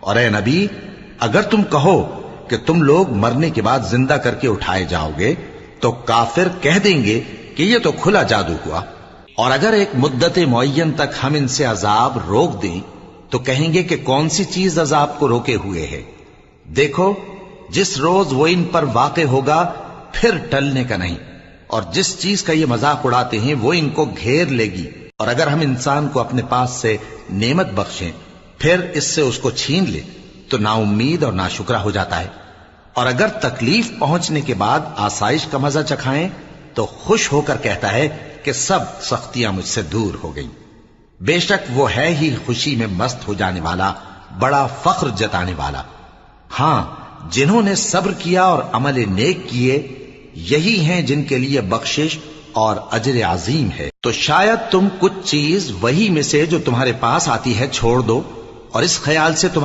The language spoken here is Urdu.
اور اے نبی اگر تم کہو کہ تم لوگ مرنے کے بعد زندہ کر کے اٹھائے جاؤ گے تو کافر کہہ دیں گے کہ یہ تو کھلا جادو ہوا، اور اگر ایک مدت معین تک ہم ان سے عذاب روک دیں تو کہیں گے کہ کون سی چیز عذاب کو روکے ہوئے ہے؟ دیکھو جس روز وہ ان پر واقع ہوگا پھر ٹلنے کا نہیں، اور جس چیز کا یہ مذاق اڑاتے ہیں وہ ان کو گھیر لے گی، اور اگر ہم انسان کو اپنے پاس سے نعمت بخشیں پھر اس سے اس کو چھین لے تو نا امید اور ناشکرا ہو جاتا ہے، اور اگر تکلیف پہنچنے کے بعد آسائش کا مزہ چکھائیں تو خوش ہو کر کہتا ہے کہ سب سختیاں مجھ سے دور ہو گئیں۔ بے شک وہ ہے ہی خوشی میں مست ہو جانے والا، بڑا فخر جتانے والا۔ ہاں جنہوں نے صبر کیا اور عمل نیک کیے یہی ہیں جن کے لیے بخشش اور اجر عظیم ہے۔ تو شاید تم کچھ چیز وہی میں سے جو تمہارے پاس آتی ہے چھوڑ دو، اور اس خیال سے تم